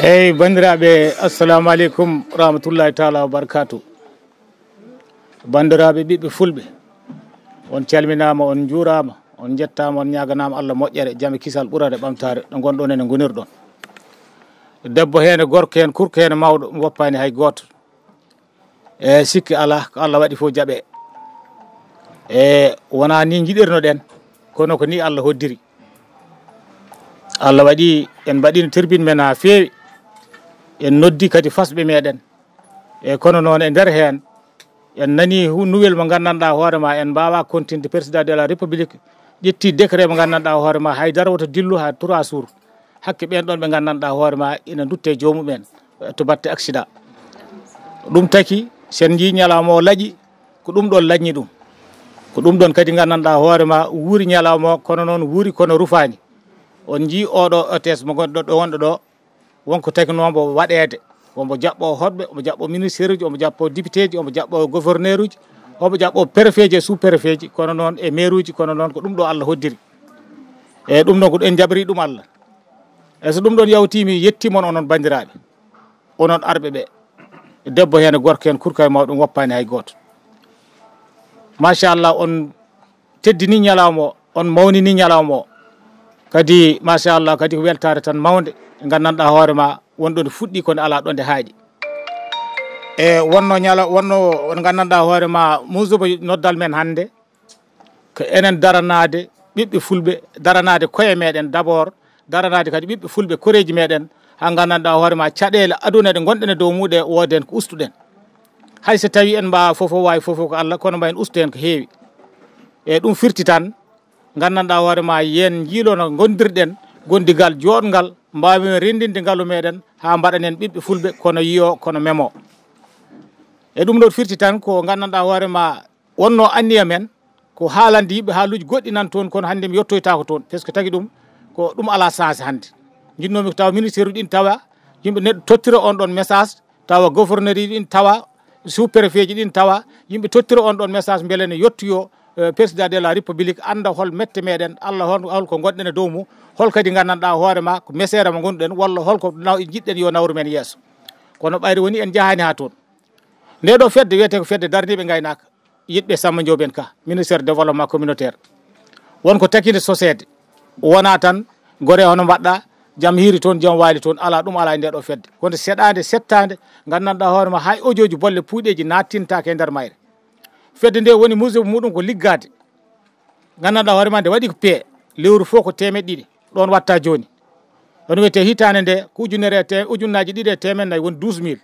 Hey bandiraɓe, assalamu aleykum rahmatullahi taala wa barakatu. Bandiraɓe ɓiɓɓe fulɓe, on calminama, on juurama, on jettama, on ñaganama Allah moƴƴere jaame kisal ɓurade ɓamtare ɗo gonɗon ene gonirɗon. Debbo hen, gorko hen, kurko hen, mawɗo woppani hay goto. Sikki ala ko Allah waɗi fof jaaɓe. Wona ni jiɗirno ɗen, kono ko ni Allah hoddiri. Allah waɗi en mbaɗino turbine men ha feewi, en noddi kadi fasɓe meɗen, kono noon e nder hen en nani nuwel mo gandanɗa hoorema en mbawa continde président de la république ƴetti décret mo gandanɗa hoorema haydara woto dillu ha 3 jours hakke ɓen ɗon ɓe gandanɗa hoorema ina dutte jomumen to batte accident. Ɗum taki sen ji ñalawma o laaƴi ko ɗum ɗon laññi ɗum, ko ɗum ɗon kadi gandanɗa hoorema wuuri ñalawma o, kono noon wuuri kono rufani. On ji oɗo ETS mo gonɗo ɗo wonɗo ɗo wonko teknombo waɗede, omo jaɓɓo hoɗɓe, omo jaɓɓo ministére uji, omo jaɓɓo député ji, omo jaɓɓo gouverneur uji, omo jaɓɓo préfet ji e sous préfet ji, kono noon e maire uji, kono noon ko ɗum ɗo Allah hoddiri. Ɗum ɗon ko en jaɓri ɗum Allah. So ɗum ɗon yawtimi yettimon onon bandiraɓe, onon arɓe ɓe, debbo hen, gorko hen, kurka e mawɗum woppani hay goto. Machallah, on teddini ñalawma o, on mawnini ñalawma o, kadi machallah kadi ko weltare tan mawde gandanɗa hoorema wonɗo nde fuɗɗi kono ala ɗo nde haaɗi. Wonno on gandanɗa hoorema musuba noddal men hande ko enen daranade ɓiɓɓe fulɓe, daranade koye meɗen d' abord, daranade kadi ɓiɓɓe fulɓe koreji meɗen ha gandanɗa hoorema caɗele aduna ɗe gonɗen e dow muɗe woden ko ustuɗen. Hay so tawi en mbawa fofo wawi fofo ko Allah, kono mbayen ustu hen ko heewi. Ɗum firti tan gandanɗa hoorema yen jiilono gondirɗen gondigal joɗgal mbawi rendinde ngaalu meɗen ha mbaɗanen ɓiɓɓe fulɓe kono yiyo kono memo. Ɗum ɗo firti tan ko gandanɗa hoorema wonno anniya men ko haalande yimɓe haaluji goɗɗi nan toon, kono hande mi yettoytako toon par ce que tagui ɗum ko ɗum ala sens hande. Jinnomi ko tawa ministére uji ɗin tawa yimɓe neɗɗo tottira on ɗon message, tawa gouverneur ji ɗin tawa, sous préfet ji ɗin tawa, yimɓe tottira on ɗon message beele ne yettoyo président de la république anda hol mette meɗen, Allah holko gonɗen e dow mum, hol kadi gandanɗa hoorema ko mesere mo gonɗen, walla holko jiɗɗen yo nawru men yeeso. Kono ɓayri woni en jahani ha toon. Nde ɗo fedde wiyete ko fedde Daraniibe Ngaynaaka, yiɗɓe Samba Ndioben Ka, ministére développement communautaire, wonko takinde société, wona tan gore hono mbaɗɗa jaam hiiri toon jaam waali toon, ala ɗum ala e nde ɗo fedde. Kono seɗade settade gandanɗa hoorema hay audio ji bolle puuɗeji nattintake e nder mayre. Fedde nde woni musuba muɗum ko liggade, gandanɗa hoorema nde waɗi ko pee lewru fof ko 200 ɗon watta joni. Ɗon wiyete hitande nde ko ujunnaji 2 e temedde woni 12 000.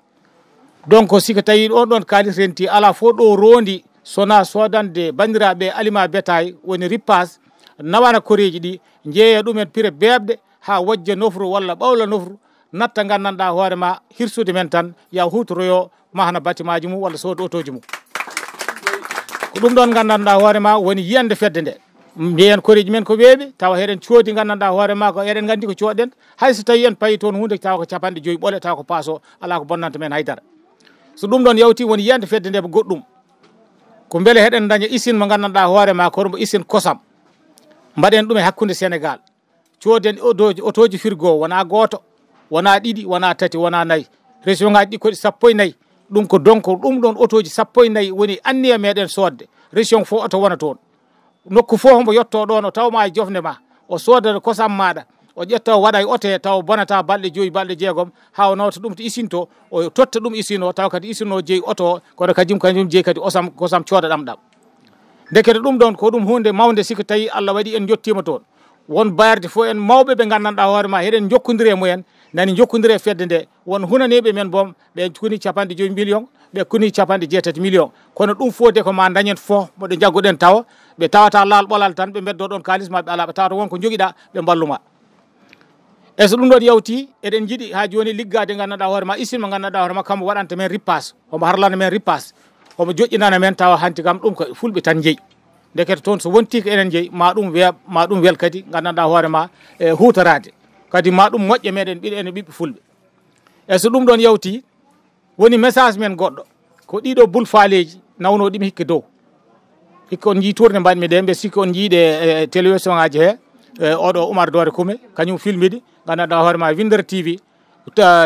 Donc siko tawi on ɗon kalis renti ala fof ɗo rondi sona sodande bandiraɓe aliment bétail woni ripas, nawana koreji ɗi jeeya ɗumen prix beɓɗe ha wojja nofru walla ɓawla nofru, natta gandanɗa hoorema hirsude men tan ya hutoroyo mahna bâtiment ji mum walla sooda autoji mum. Ko ɗum ɗon gandanɗa hoorema woni yiyande fedde nde. Jeeyen koreji men ko weeɓi, tawa heɗen coodi gandanɗa hoorema ko eɗen gandi ko coɗɗen, hayso tawi en payi toon hunde tawa ko 50 ɓole, tawa ko paso ala ko bonnanta men haydara. So ɗum ɗon yawti woni yiyande fedde nde goɗɗum ko beele heɗen daña usine mo gandanɗa hoorema ko usine kosam, mbaɗen ɗum e hakkude Sénégal, cooden otoji frigo wona goto, wona ɗiɗi, wona tati, wona nayyi, région ngaji ɗi koɗi 14. ɗum ko donc ɗum ɗon otoji 14 woni anniya meɗen sodde, région fof oto wona toon. Nokku fof hombo yetto ɗon o tawma e jofne ma, o sooda kosam maɗa, o ƴetta o waɗa e oto taw bonata balɗe 5 balɗe 6 ha o nawta ɗum to usine to, o totta ɗum usine o, taw kadi usine o jeeyi oto o, kono kañum jeeyi kadi kosam coodaɗam ɗam. Dekete ɗum ɗon ko ɗum hunde mawde siko tawi Allah waɗi en jottima toon. Won bayarde fof en mawɓe ɓe gandanɗa hoorema heɗen jokkodiri e mumen, nani jokkodiri e fedde nde, won hunaneɓe men boom ɓe kuni 5 millions, ɓe kuni 6 millions, kono ɗum fof de ko ma dañen fof moɗo jaggoɗen tawa ɓe tawata laal ɓolal tan ɓe beddo ɗon kalisma ɓe ala, ɓe tawata wonko joguiɗa ɓe balluma. E so ɗum ɗon yawti eɗen jiiɗi ha joni liggade gandanɗa hoorema usine mo gandanɗa hoorema kammo waɗanta men ripas, omo harlana men ripas, omo joƴƴinana men tawa hanti kam ɗum ko fulɓe tan jeeyi. Dekete toon so wonti ko enen jeeyi ma ɗum wel kadi gandanɗa hoorema e hutorade, kadi ma ɗum moƴƴe meɗen ene ɓiɓɓe fulɓe. E so ɗum ɗon yawti woni message men goɗɗo ko ɗiɗo bul faaleji nawno ɗimi hikka dow, hikka on jii tourné mbaɗmi ɗe, mbe sikki on jiiɗe télévision ngaji he, oɗo Oumar Dore Kume kañum filmidi gandanɗa hoorema Winndere-tv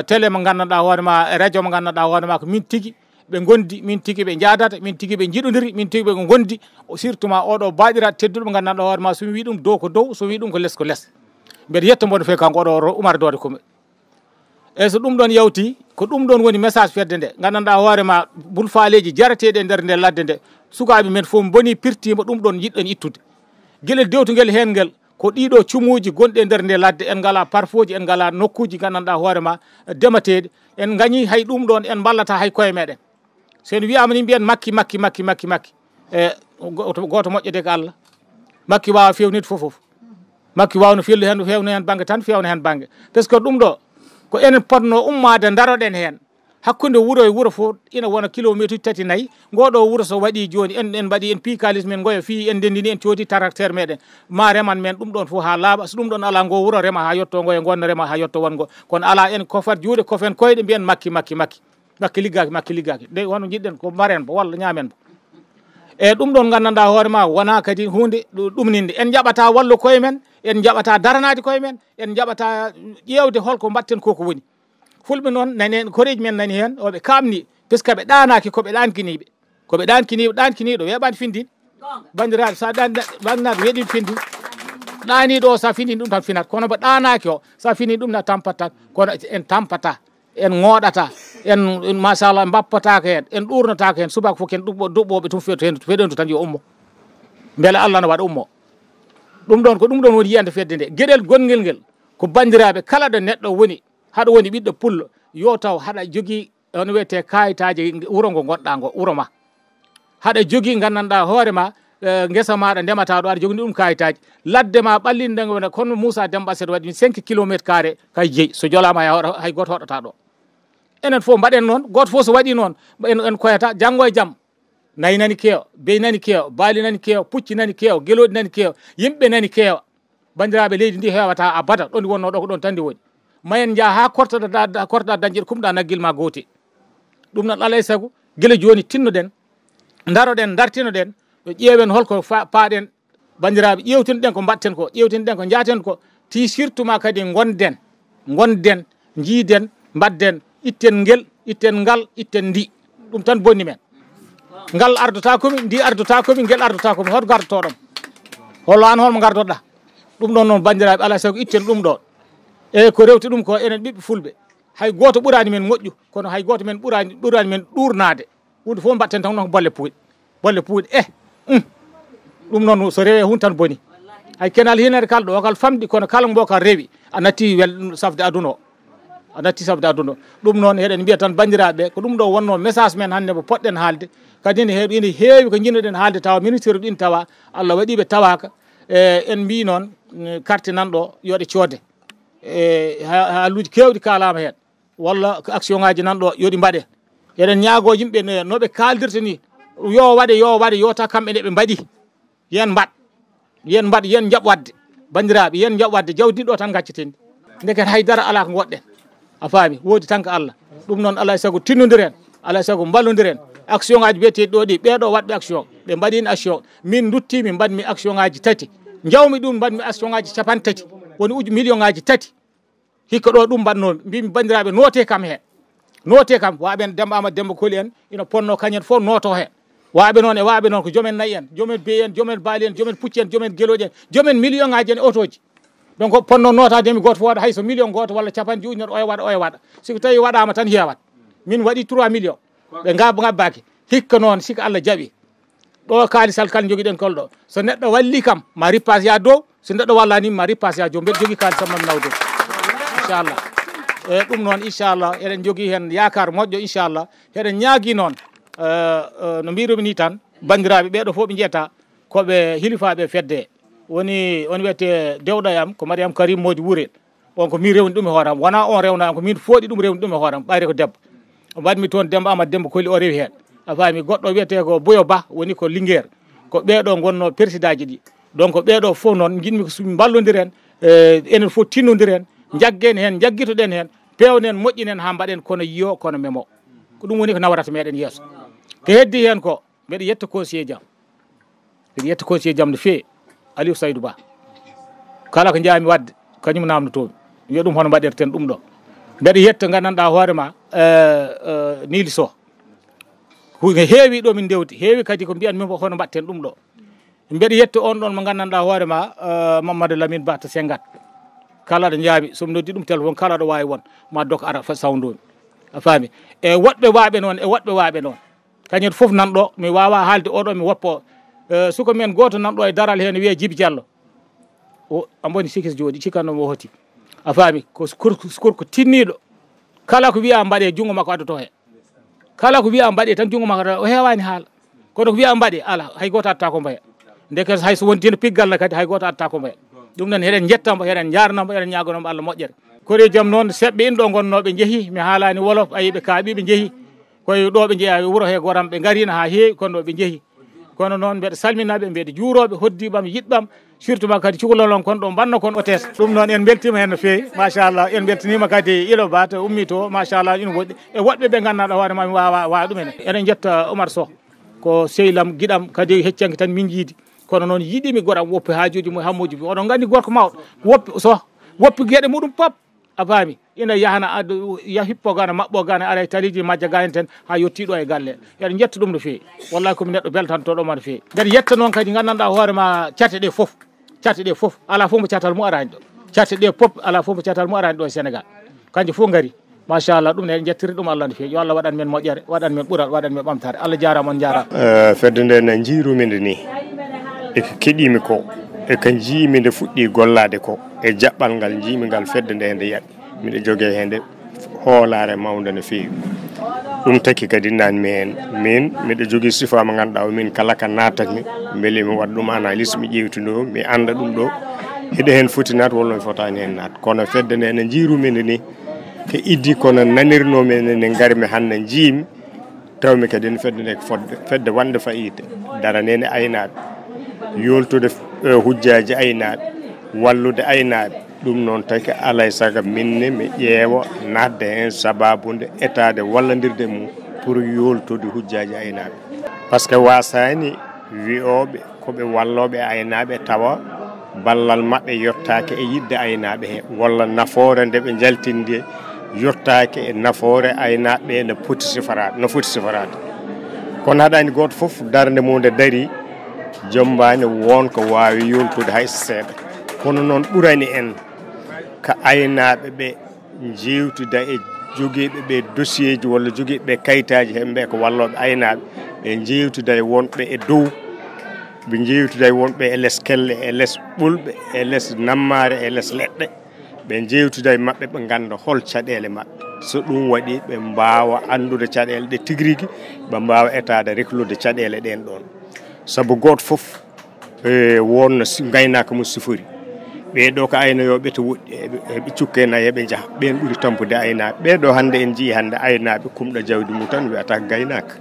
télé mo gandanɗa hoorema radio mo gandanɗa hoorema ko min tigui ɓe gondi min tigui ɓe jaadata min tigui ɓe jiɗodiri min tigui ɓe gondi surtout ma oɗo baɗiraɗo tedduɗo mo gandanɗa hoorema somi wi ɗum dow ko dow somi wi ɗum ko less ko less mbeɗa yetta mboɗo fewi kanko oɗo umardode kome e so ɗum ɗon yawti ko ɗum ɗon woni message fedde nde gandanɗa hoorema bulfaleji jarateɗe e nder nde ladde nde sukaɓe men fof boni pirtima ɗum ɗon jiɗɗen ittude gueɗel dewtugel hen ngel ko ɗiɗo cumuji gonɗi e nder nde ladde en ngala parfoji en ngala nokkuji gandanɗa hoorema demateɗe en gañi hay ɗum ɗon en ballata hay koye meɗen sen wiyama ni mbiyen makki e goto moƴƴede ko Allah makki wawa fewnide foof makki wawno fellu hen fewno hen banggue tan fewna hen banggue par ce que ɗum ɗo ko enen potno ummade daroɗen hen hakkude wuuro e wuuro fof ina wona kilométre uji 3 4 ngoɗo wuuro so waɗi joni en mbaɗi en piikalis men goya fi en dendini en coodi tracteur meɗen ma reman men ɗum ɗon fof ha laaɓa so ɗum ɗon ala ngo wuuro rema ha yetto ngoya gonna rema ha yetto wongo kono ala en kofat juuɗe kofen koyɗe mbiyen makki liggaki nde hono jiɗɗen ko maren bo walla ñamen bo e ɗum ɗon gandanɗa hoorema wona kadi hunde ɗumninde en jaɓata wallu koye men en jaɓata daranade koye men en jaɓata ƴewde holko mbatten koko woni fulɓe noon nani koreji men nani hen oɓe kamni puisque ɓe ɗanaki koɓe ɗankiniɗo weɓani findin bandiraɗo sa ɗannaɗo weeɗi findin ɗaniɗo o sa findin ɗum tan finat kono mo ɗanaki o sa fini ɗum na tampata kono en tampata en ngoɗata en machallah bappatako hen en ɗurnotako hen subaka fof ken duɓɓoɓe tum feɗentu tan yo ummo beele Allah ne waɗa ummo ɗum ɗon ko ɗum ɗon woni yiyande fedde nde gueɗel gonguel ngel ko bandiraɓe kala ɗo neɗɗo woni haɗa woni ɓiɗɗo pullo yo taw haɗa jogui ono wiyete kayitaji wuuro ngo gonɗa ngo wuuro ma haɗa jogui gandanɗa hoorema guesa maɗa ndemata ɗo aɗa jogui ɗum kayitaji ladde ma ɓallinde ngo kono Moussa Demba Assede waɗi 5 kilométre carré kay jeeyi so jolama hay goto hoɗata ɗo enen fof mbaɗen noon goto fof so waɗi noon en koyata janggo e jaam nayi nani keewa beyi nani keewa baali nani keewa pucci nani keewa gueloɗi nani keewa yimɓe nani keewa bandiraɓe leydi ndi hewata abada ɗon ndi wonno ɗo ko ɗon tan ndi woni mayen jaa ha kortoɗa dañƴe kumɗa naggil ma gooti ɗum noon alay saago guila joni tinnoɗen daroɗen dartinoɗen yo ƴeewen holko paaɗen bandiraɓe ƴewtinoɗen ko mbatten ko ƴewtinoɗen ko jaaten ko ti surtout ma kadi gonden jiiden mbadden itten ngal itten ndi ɗum tan bonni men ngal ardota komi ndi ardota komi ngel ardota komi hoto gardotoɗon hollo an holmo gardoɗa ɗum ɗon noon bandiraɓe alay saago itten ɗum ɗon e ko rewti ɗum ko enen ɓiɓɓe fulɓe hay goto ɓurani men moƴƴu kono hay goto men ɓurani men ɗurnade hunde fof mbatten tan noon ko bolle puuɗe ɗum noon so rewe hunde tan boni hay kenal hinere kala ɗo kal famɗi kono kala mbo kal rewi a natti safde aduna o ɗum noon heɗen mbiya tan bandiraɓe ko ɗum ɗo wonno message men hande mo poɗɗen haalde kadi ene heewi ko jinnoɗen haalde tawa ministére ɗin tawa Allah waɗiɓe tawaka en mbi noon carte nanɗo yoɗe coode haaluji kewɗi kalama hen walla action ngaji nanɗo yoɗi mbaɗe eɗen ñaago yimɓe noɓe kaldirta ni yo waɗe yota kamɓe nde ɓe mbaɗi yen mbaɗ yen jaɓ wadde bandiraɓe yen jaɓ wadde jawdi ɗo tan gacceten ndeket haydara ala ko goɗɗen a faami woodi tan ko Allah ɗum noon alay saago tinnodiren alay saago ballodiren action ngaji wiyeteɗi ɗo ɗi ɓeɗo watɓe action ɓe mbaɗino action min duttimi mbaɗmi action ngaji 3 jawmi ɗum mbaɗmi action ngaji 30 woni million ngaji 3 hikka ɗo ɗum mbaɗnomi mbimi bandiraɓe noote kam waɓen Demba Amadou Demba Koli en ina ponno kañen fof noto hen waɓe noon ko jomen nayyi en jomen beyi en jomen baali en jomen pucci en jomen gueloɗi en jomen million ngaji en e otoji donc ponno notademi goto fof waɗa hayso million goto walla capanɗe ujunere oya waɗa siko tawi waɗama tan heewat min waɗi 3 million ɓe gabbaki hikka noon siko Allah jaaɓi ɗo kalisal kala joguiɗen kol ɗo so neɗɗo walli kam ma rippage ya dow so neɗɗo wallani ma rippage ya dow mbeɗa jogui kalisal mam naw dow inchallah e ɗum noon inchallah eɗen jogui hen yakar moƴƴo inchallah heɗen ñaagui noon no mbirumi ni tan bandiraɓe ɓeɗo fof ɓe jeyata koɓe hilifaɓe fedde woni on wiyete dewɗo yam ko Mariame Karim Modi Wourel on ko min rewni ɗum e hooram wona on rewnam ko min fooɗi ɗum rewni ɗum e hooram ɓayre ko debbo mbaɗmi toon Demba Amadou Demba Koli o rewi hen a faami goɗɗo wiyete ko Boyo Ba woni ko Linguére ko ɓeɗo gonno président ji ɗi donc ɓeɗo fof noon jinmi ko somin ballodiren enen fof tinnodiren jaggen hen jaggitoɗen hen pewnen moƴƴinen ha mbaɗen kono yiyo kono memo ko ɗum woni ko nawrata meɗen yeeso ko heddi hen ko mbeɗa yetta conseiller jam no fewi Aliou Saydou Ba kala ko jaami wadde kañum namdotomi yo ɗum hono mbaɗirten ɗum ɗo mbeɗa yetta gandanɗa hoorema Nili Sow heewi ɗo min dewti heewi kadi ko mbiyanmi hono mbatten ɗum ɗo mbeɗa yetta on ɗon mo gandanɗa hoorema Mamadou Lamine Ba to Sengat kala ɗo jaabi somi noddi ɗum téléphone kala ɗo wawi won ma dok ara sawdomi a faami e woɗɓe waaɓe noon kañum foof nanɗo mi wawa haalde oɗo mi woppo suko men goto nanɗo e daral hen wiye Djiby Diallo o amboni sikis jooɗi cikkannomo o hoti a faami ko skorko tinniɗo kala ko wiya mbaɗe jungo makko addoto he kala ko wiya mbaɗe tan jungo makko o hewani haala kono ko wiya mbaɗe ala hay goto addata ko mbaya ndeke hay so wontino piggalla kadi hay goto addata ko mbaya ɗum noon heɗen jettamo heɗen jarnamo eɗen ñagonomo Allah moƴƴere kori jaam noon seɓɓe inɗo gonnoɓe jeehi mi haalani wolof ayi ɓe kaaɓi ɓe jeehi koye ɗo ɓe jeeya wuuro he goram ɓe garina ha heewi kono ɗo ɓe jeehi kono noon mbeɗa salminaɓe mbeɗa juuroɓe hoddiɓam yiɗɓam surtout ma kadi cukalolon kon ɗo mbanno kon otes ɗum noon en beltima hen no fewi machallah en beltanima kadi ilo ba to ummi to machallah ina woɗɗi e woɗɓe ɓe gandanɗa hoorema mi wawa ɗumen eɗen jetta Oumar Sow ko sehlam guiɗam kadi heccanki tan min jiidi kono noon yiɗimi goɗam woppi hajuji mum hammuji mum oɗon gandi gorko mawɗo woppi gueɗe muɗum pop a faami ina yahana hippo gana mabɓo gana ara e taliji majja gahen ten ha yettiɗo e galle eɗen jetta ɗum no fewi wallahi komi neɗɗo beltantoɗoma no fewi mbeɗa yetta noon kadi gandanɗa hoorema cate ɗe foof ala fof mo catal mu arani ɗo cate ɗe foof ala fof mo catal mu arani ɗo e Sénégal kanƴe fof gari machallah ɗum ne en jettiri ɗum Allah no fewi yo Allah waɗan men moƴƴere waɗan men ɓuural waɗan men ɓamtare Allah jarama on jarama fedde nde no jiirumide ni eko keɗimi ko eko jiimi nde fuɗɗi gollade ko e jaɓɓal ngal jiimi ngal fedde nde nde yaɗi miɗo jogee hende hoolare mawde no fewi ɗum taki kadi nanmi hen min miɗo jogui sifa mo ganduɗa o min kala ka natatmi beele mi waɗa ɗum analyse mi ƴewtuno mi anda ɗum ɗo heɗo hen foti naat walla mi fotani hen naat kono fedde nde no jiirumide ni ko iddi kono nanirnomi ne garmi hande jiimi tawmi kadi no fedde nde ko fedde wande fayida daranede aynaɓe yoltude hujjaji aynaɓe wallude aynaɓe ɗum noon taki alay saago minne mi ƴeewa nadde hen sababude etade wallodirde mum pour yoltude hujjaji aynaɓe par ce que wasani wiyoɓe koɓe walloɓe aynaɓe tawa ballal mabɓe yettake e yidde aynaɓe he walla nafoore nde ɓe jaltinde yettake e nafoore aynaɓe no foti sifarade kono haɗani goto foof darde mum nde daari jombani wonko wawi yoltude hay seeɗa kono noon ɓurani en ko aynaɓe ɓe jewtida e joguiɓe ɓe dossier ji walla joguiɓe ɓe kayitaji hemɓe ko walloɓe aynaɓe ɓe jewtida e wonɓe e dow ɓe jewtida e wonɓe e less kelle e less ɓulɓe e less nammare e less leɗɗe ɓe jewtida e mabɓe ɓe ganda hol caɗele mabɓe so ɗum waɗi ɓe mbawa andude caɗele ɗe tigui rigui ɓe mbawa etade reklude caɗele ɗen ɗon saabu goto foof wonno Ngaynaaka mo sifori ɓeɗo ko aynayoɓe to woɗɗi eɓe cukka hen heeɓe jaaha ɓen ɓuuri tampude aynaɓe ɓeɗo hande en jii hande aynaɓe kumɗo jawdi mum tan wiyata Ngaynaaka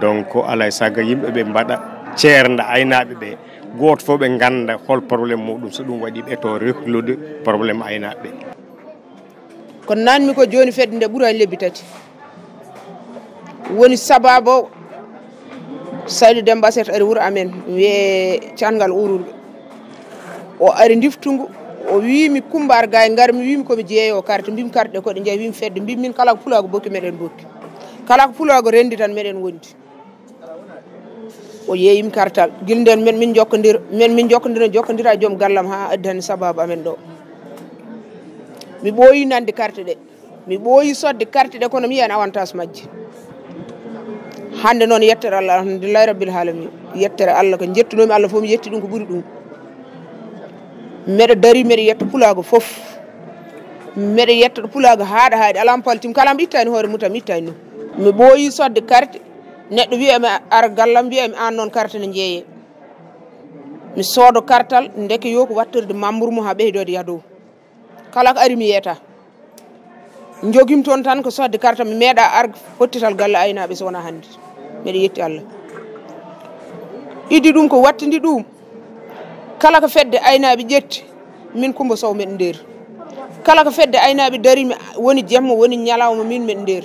donc alay saago yimɓeɓe mbaɗa ceernda aynaɓe ɓe goto fof ɓe ganda hol probléme muɗum so ɗum waɗi ɓe to reklude probléme aynaɓe ɓe kono nanmi ko joni fedde nde ɓuurani lebbi tati woni sababu Saydou Demba Set ari wuuro amen wiye cangal ururɓe o ari diftungu o wimi Kumbar Gaye garmi wimi komi jeeyo carte mbimi carte ɗe koɗe jeeyi wimi fedde mbimi min kala ko pulago bokki meɗen bokki kala ko pulago rendi tan meɗen wondi o yeeyimi kartal guila nden min jokkodira joom gallam ha addi hande sababu amen ɗo mi ɓooyi nande carte ɗe mi ɓooyi sodde carte ɗe kono mi yiyani avantage majje hande noon yettere Allah alhamdulillahi rabbil alamin yettere Allah ko jettunomi Allah fof mi yetti ɗum ko ɓuuri ɗum mbeɗa dari mbeɗa yetta pulago foof mbeɗa yetta ɗo pulago haaɗa haaɗi ala mi paltima kala mi ittani hoore mum tan mi ittani ɗum mi ɓooyi sodde carte neɗɗo wiyami ara gallam wiyami an noon carte ne jeeye mi soodo kartal ndeke yo ko wattirde membre mum ha ɓeydode yadow kala ko ari mi yeeta jogim toon tan ko sodde carte mi meeɗa ar pottital galle aynaɓe so wona hannde mbeɗa yetti Allah iddi ɗum ko wattidi ɗum kala ko fedde aynaɓe ƴetti min Coumba Sow meɗe nder kala ko fedde aynaɓe darimi woni jemma woni ñalawma min meɗe nder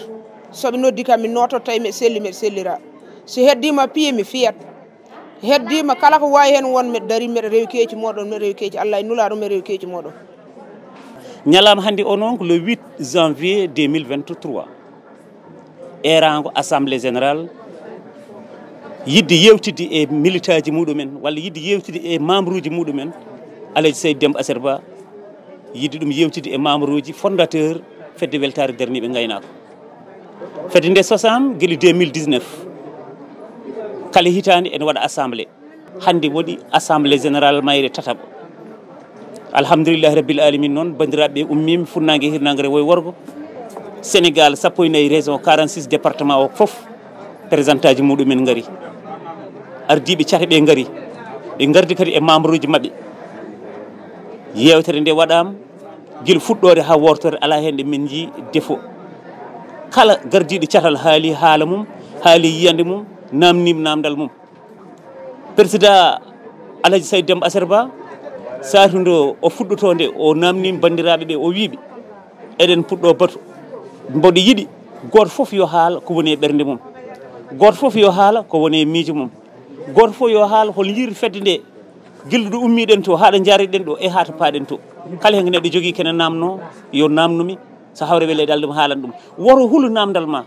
soɓe noddi kam mi nototo tawi mbeɗe selli mbeɗe sellira so heddima piye mi fiyat heddima kala ko wawi hen won mbeɗe dari mbeɗe rewi keeci moɗon mbeɗe rewi keeci Allah e nulaɗo mbeɗe rewi keeci moɗon ñalama hande o noon ko le 8 janvier 2023 erango assemblée générale yidde yewtide e militant ji muɗumen walla yidde yewtide e membre uji muɗumen Alaji Seydou Demba Assere Ba yidde ɗum yewtide e membre uji fondateur fedde weltare daraniiɓe Ngaynaaka fedde nde sosama guila 2019 kala hitande ene waɗa assemblée hande waɗi assemblée générale mayre tataɓo alhamdulillahi rabbil alamin noon bandiraɓe ummima funnague hirnague rewo e worgo Sénégal 14 région 46 département o foof présentant ji muɗumen gaari ardiɓe cateɓe gaari ɓe gardi kadi e membre uji mabɓe yewtere nde waɗama guila fuɗɗode ha wortore ala hen ɗe min jii défaut kala gardiɗo catal haali haala mum haali yiyande mum namnima namdal mum président Alaji Seydou Demba Assere Ba satude o fuɗɗotode o namnima bandiraɓeɓe o wiiɓe eɗen puɗɗo baatu mboɗo yiiɗi goto foof yo haala ko woni e ɓerde mum goto foof yo haala ko woni e miijo mum goto foof yo haala hol jiiri fedde nde guila ɗo ummiɗen to haɗa jaariɗen ɗo e haata paaɗen to kala hen neɗɗo jogui kene namno yo namnumi so hawre weleɗe Allah ɗum haalan ɗum woto huulu namdal ma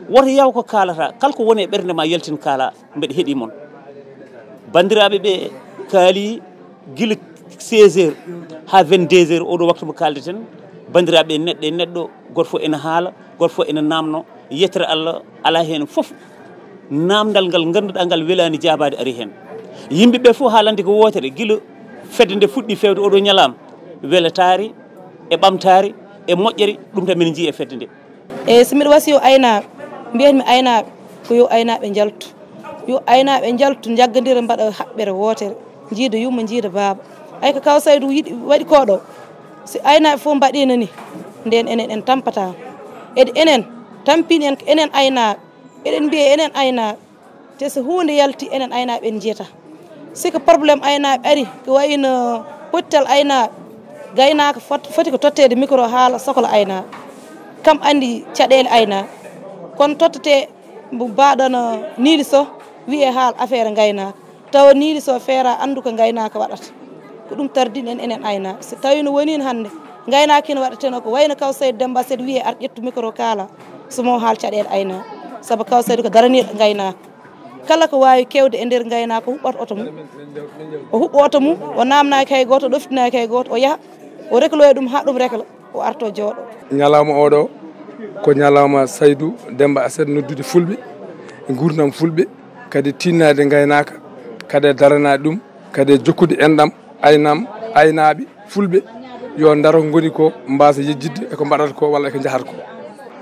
woto yaw ko kalata kala ko woni e ɓerde ma yaltin kaala mbeɗa heeɗi moon bandiraɓe ɓe kaali guila 16 heures ha 22 heures oɗo waktu mo kaldeten bandiraɓe neɗɗo e neɗɗo goto fof ene haala goto fof ene namno yettere Allah ala hen foof namdal ngal ganduɗa ngal welani jabade ari hen yimɓeɓe fof haalande ko wotere guila fedde nde fuɗɗi fewde oɗo ñalama welatari e ɓamtari e moƴƴere ɗum tan min jii e fedde nde eyyi so mbiɗa wasi yo aynaɓe mbiyatmi aynaɓe ko yo aynaɓe jaltu yo aynaɓe jaltu jaggodira mbaɗa haɓɓere wotere jiida yumma jiida baaba ay ko kaw Saydou yiiɗi waɗi koɗo si aynaɓe fof mbaɗino ni nden enen en tampata ede enen tampini en ko enen aynaɓe eɗen mbiya enen aynaɓe te so hunde yalti enen aynaɓe en jiyata siko probléme aynaɓe ari ko wayno pottal aynaɓe Ngaynaaka foti ko tottede micro haala sohla aynaɓe kam andi caɗele aynaɓe kono tottete mbo mbaɗono niili so wiye haal affaire Ngaynaaka tawa niili so feera andu ko Ngaynaaka waɗata ko ɗum tardini en enen aynaɓe so tawi no wonino hande Ngaynaaka ene waɗateno ko wayno kaw Saydou Demba Assere wiye ar ƴettu micro kaala somo haal caɗele aynaɓe saabu kaw Saydou ko daraniɗo Ngaynaaka kala ko wawi kewde e nder Ngaynaaka o huɓɓat oto mum o huɓɓa oto mum o namnaki hay goto o ɗoftinaki hay goto o yaaha o rekloye ɗum ha ɗum rekla o arto jooɗo ñalawma oɗo ko ñalawma Saydou Demba Assere noddude fulɓe e gurdam fulɓe kadi tinnade Ngaynaaka kadi daranade ɗum kadi jokkude enɗam aynaɓe fulɓe yo daro goni ko mbasa yejjidde eko mbaɗata ko walla eko jahata ko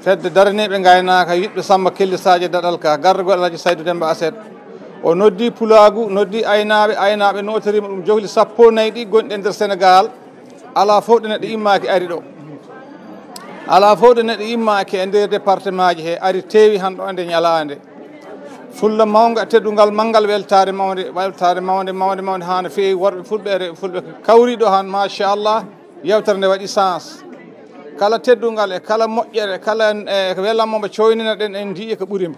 fedde daraniiɓe Ngaynaaka yiɗɓe Samba Kelli Sadio Daɗal ka gargol Alaji Seydou Demba Assere o noddi pulagu noddi aynaɓe notarima ɗum johli 14 ɗi gonɗi e nder Sénégal ala fof ɗo neɗɗo immaki ari ɗo ala fof ɗo neɗɗo immaki e nder département ji he ari tewi han ɗo nde ñalande fulla mawga teddungal manggal weltare mawde mawde ha no fewi worɓe fulɓe kawriɗo han machallah yewtere nde waɗi sens kala teddungal e kala moƴƴere kala ko welanmoɓe coynina ɗen en ndi ko ɓuurimo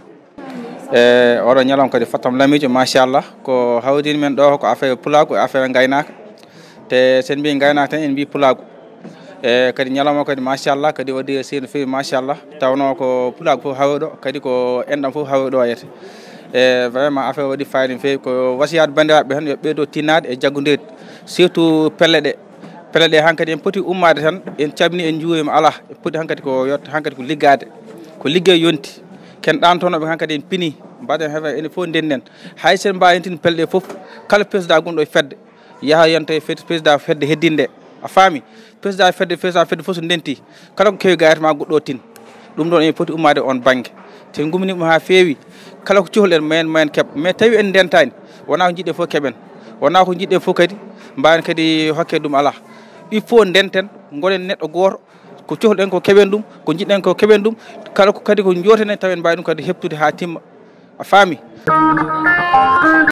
e oɗo ñalawma kadi fattam lamijo machallah ko hawdini men ɗo ko affaire pulagu e affaire Ngaynaaka te sen mbi Ngaynaaka tan en mbi pulagu e kadi ñalawma kadi machallah kadi waɗi seno fewi machallah tawno ko pulagu fof hawi ɗo kadi ko enɗam fof hawi ɗo yete e vraiment affaire waɗi fayida no fewi ko wasiyade bandiraɓe tan yo ɓeydo tinnade e jaggodirde surtout pelle ɗe hankkadi en poti ummade tan en cabni en juurima ala en poti hankkadi ko yotta hankkadi ko liggade ko ligguey yonti ken ɗantonoɓe hankkadi en pini mbaɗen heefa ene fof ndennden hay sen mbawi tin pelle ɗe foof kala président gonɗo e fedde yaha yonta e président fedde heddinde a faami président fedde fof so ndenti kala ko kewi gayata ma goɗɗo tin ɗum ɗon en poti ummade on banggue te gumnima ha feewi kala ko cohluɗen mayen keeɓ mais tawi en ndentani wona ko jiɗɗen fof keeɓen wona ko jiɗɗen fof kadi mbawen kadi hokke ɗum ala il faut ndenten gonen neɗɗo goto ko cohluɗen ko keɓen ɗum ko jiɗɗen ko keɓen ɗum kala ko kadi ko jootenen tawen mbawi ɗum kadi heptude ha timma a faami